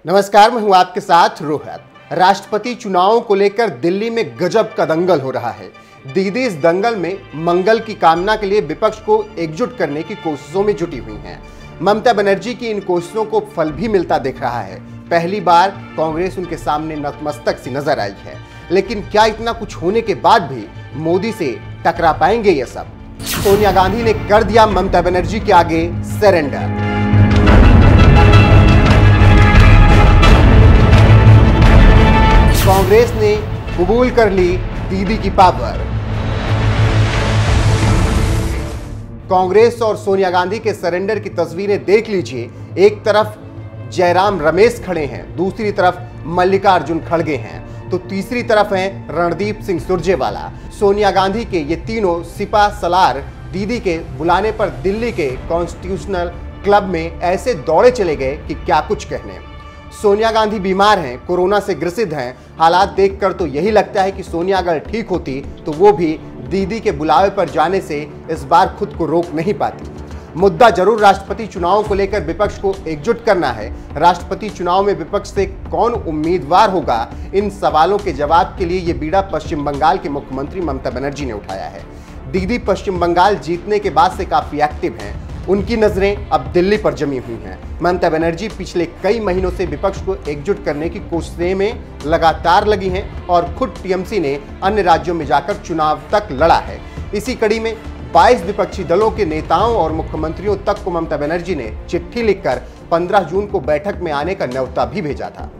नमस्कार, मैं हूं आपके साथ रोहित। राष्ट्रपति चुनावों को लेकर दिल्ली में गजब का दंगल हो रहा है। दीदी इस दंगल में मंगल की कामना के लिए विपक्ष को एकजुट करने की कोशिशों में जुटी हुई हैं। ममता बनर्जी की इन कोशिशों को फल भी मिलता दिख रहा है। पहली बार कांग्रेस उनके सामने नतमस्तक सी नजर आई है, लेकिन क्या इतना कुछ होने के बाद भी मोदी से टकरा पाएंगे ये सब? सोनिया गांधी ने कर दिया ममता बनर्जी के आगे सरेंडर। कांग्रेस ने कबूल कर ली दीदी की पावर। कांग्रेस और सोनिया गांधी के सरेंडर की तस्वीरें देख लीजिए। एक तरफ जयराम रमेश खड़े हैं, दूसरी तरफ मल्लिकार्जुन खड़गे हैं, तो तीसरी तरफ हैं रणदीप सिंह सुरजेवाला। सोनिया गांधी के ये तीनों सिपा सलार दीदी के बुलाने पर दिल्ली के कॉन्स्टिट्यूशनल क्लब में ऐसे दौड़े चले गए कि क्या कुछ कहने। सोनिया गांधी बीमार हैं, कोरोना से ग्रसित हैं। हालात देखकर तो यही लगता है कि सोनिया अगर ठीक होती तो वो भी दीदी के बुलावे पर जाने से इस बार खुद को रोक नहीं पाती। मुद्दा जरूर राष्ट्रपति चुनावों को लेकर विपक्ष को एकजुट करना है। राष्ट्रपति चुनाव में विपक्ष से कौन उम्मीदवार होगा, इन सवालों के जवाब के लिए ये बीड़ा पश्चिम बंगाल के मुख्यमंत्री ममता बनर्जी ने उठाया है। दीदी पश्चिम बंगाल जीतने के बाद से काफी एक्टिव हैं। उनकी नजरें अब दिल्ली पर जमी हुई हैं। ममता बनर्जी पिछले कई महीनों से विपक्ष को एकजुट करने की कोशिशों में लगातार लगी हैं और खुद टीएमसी ने अन्य राज्यों में जाकर चुनाव तक लड़ा है। इसी कड़ी में 22 विपक्षी दलों के नेताओं और मुख्यमंत्रियों तक को ममता बनर्जी ने चिट्ठी लिखकर 15 जून को बैठक में आने का न्योता भी भेजा था।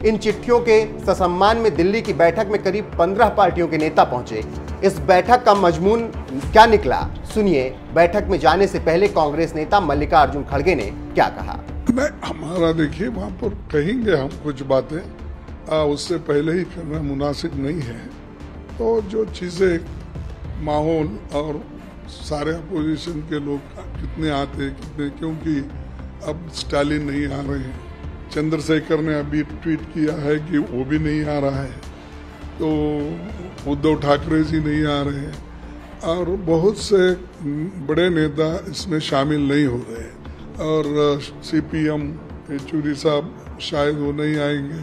इन चिट्ठियों के ससम्मान में दिल्ली की बैठक में करीब 15 पार्टियों के नेता पहुंचे। इस बैठक का मजमून क्या निकला, सुनिए। बैठक में जाने से पहले कांग्रेस नेता मल्लिकार्जुन खड़गे ने क्या कहा। हमारा देखिए, वहाँ पर कहेंगे हम कुछ बातें, उससे पहले ही करना मुनासिब नहीं है। तो जो चीजें माहौल और सारे अपोजिशन के लोग कितने आते कितने, क्योंकि अब स्टालिन नहीं आ रहे हैं, चंद्रशेखर ने अभी ट्वीट किया है कि वो भी नहीं आ रहा है, तो उद्धव ठाकरे जी नहीं आ रहे हैं और बहुत से बड़े नेता इसमें शामिल नहीं हो रहे हैं। और सीपीएम येचुरी साहब शायद वो नहीं आएंगे,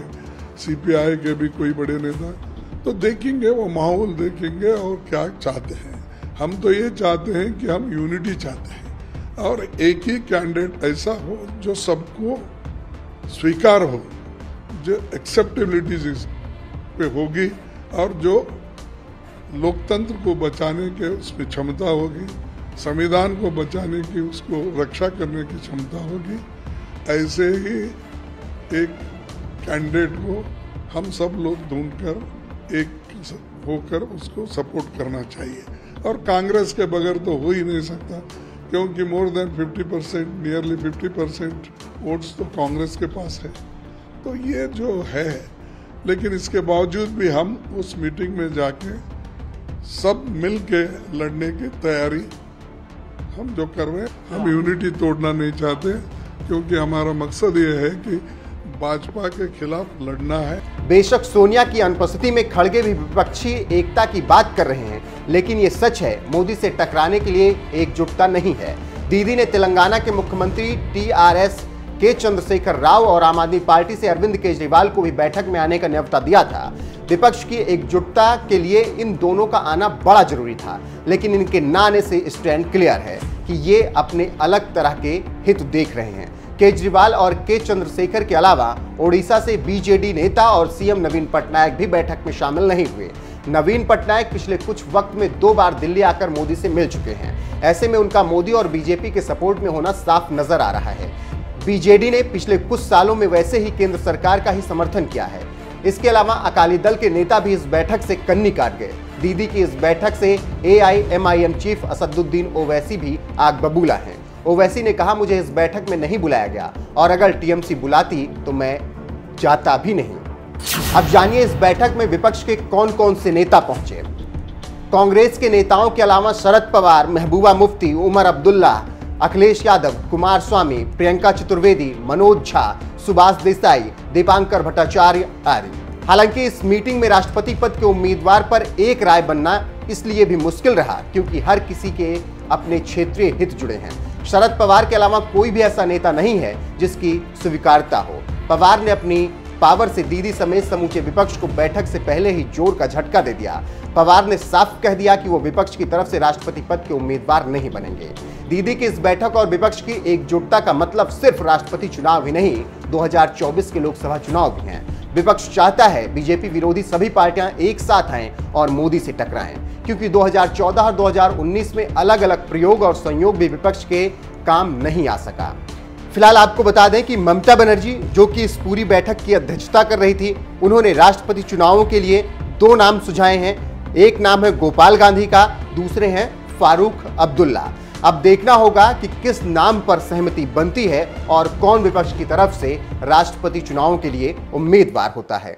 सीपीआई के भी कोई बड़े नेता। तो देखेंगे, वो माहौल देखेंगे और क्या चाहते हैं। हम तो ये चाहते हैं कि हम यूनिटी चाहते हैं और एक ही कैंडिडेट ऐसा हो जो सबको स्वीकार हो, जो एक्सेप्टेबिलिटी पे होगी और जो लोकतंत्र को बचाने के उसमें क्षमता होगी, संविधान को बचाने की, उसको रक्षा करने की क्षमता होगी। ऐसे ही एक कैंडिडेट को हम सब लोग ढूंढकर एक होकर उसको सपोर्ट करना चाहिए। और कांग्रेस के बगैर तो हो ही नहीं सकता, क्योंकि मोर देन 50%, नियरली 50% वोट्स तो कांग्रेस के पास है। तो ये जो है, लेकिन इसके बावजूद भी हम उस मीटिंग में जाके सब मिल के लड़ने की तैयारी हम जो कर रहे हैं। हम यूनिटी तोड़ना नहीं चाहते, क्योंकि हमारा मकसद ये है कि भाजपा के खिलाफ लड़ना है। बेशक सोनिया की अनुपस्थिति में खड़गे भी विपक्षी एकता की बात कर रहे हैं, लेकिन ये सच है, मोदी से टकराने के लिए एकजुटता नहीं है। दीदी ने तेलंगाना के मुख्यमंत्री टीआरएस के चंद्रशेखर राव और आम आदमी पार्टी से अरविंद केजरीवाल को भी बैठक में आने का न्योता दिया था। विपक्ष की एकजुटता के लिए इन दोनों का आना बड़ा जरूरी था, लेकिन इनके न आने से स्टैंड क्लियर है कि ये अपने अलग तरह के हित देख रहे हैं। केजरीवाल और के चंद्रशेखर के अलावा ओडिशा से बीजेडी नेता और सीएम नवीन पटनायक भी बैठक में शामिल नहीं हुए। नवीन पटनायक पिछले कुछ वक्त में 2 बार दिल्ली आकर मोदी से मिल चुके हैं। ऐसे में उनका मोदी और बीजेपी के सपोर्ट में होना साफ नजर आ रहा है। बीजेडी ने पिछले कुछ सालों में वैसे ही केंद्र सरकार का ही समर्थन किया है। इसके अलावा अकाली दल के नेता भी इस बैठक से कन्नी काट गए। दीदी की इस बैठक से AIMIM चीफ असदुद्दीन ओवैसी भी आग बबूला हैं। ओवैसी ने कहा, मुझे इस बैठक में नहीं बुलाया गया और अगर टीएमसी बुलाती तो मैं जाता भी नहीं। अब जानिए इस बैठक में विपक्ष के कौन कौन से नेता पहुंचे। कांग्रेस के नेताओं के अलावा शरद पवार, महबूबा मुफ्ती, उमर अब्दुल्ला, अखिलेश यादव, कुमार स्वामी, प्रियंका चतुर्वेदी, मनोज झा, सुभाष देसाई, दीपांकर भट्टाचार्य आदि। हालांकि इस मीटिंग में राष्ट्रपति पद के उम्मीदवार पर एक राय बनना इसलिए भी मुश्किल रहा क्योंकि हर किसी के अपने क्षेत्रीय हित जुड़े हैं। शरद पवार के अलावा कोई भी ऐसा नेता नहीं है जिसकी स्वीकार्यता हो। पवार ने अपनी पावर से दीदी समेत समूचे विपक्ष को बैठक से पहले ही जोर का झटका दे दिया। पवार ने साफ कह दिया कि वो विपक्ष की तरफ से राष्ट्रपति पद के उम्मीदवार नहीं बनेंगे। दीदी की इस बैठक और विपक्ष की एकजुटता का मतलब सिर्फ राष्ट्रपति चुनाव ही नहीं, 2024 के लोकसभा चुनाव भी हैं। विपक्ष चाहता है बीजेपी विरोधी सभी पार्टियां एक साथ आएं और मोदी से टकराएं, क्योंकि 2014 और 2019 में अलग अलग प्रयोग और संयोग भी विपक्ष के काम नहीं आ सका। फिलहाल आपको बता दें कि ममता बनर्जी, जो कि इस पूरी बैठक की अध्यक्षता कर रही थी, उन्होंने राष्ट्रपति चुनावों के लिए 2 नाम सुझाए हैं। एक नाम है गोपाल गांधी का, दूसरे हैं फारूक अब्दुल्ला। अब देखना होगा कि किस नाम पर सहमति बनती है और कौन विपक्ष की तरफ से राष्ट्रपति चुनावों के लिए उम्मीदवार होता है।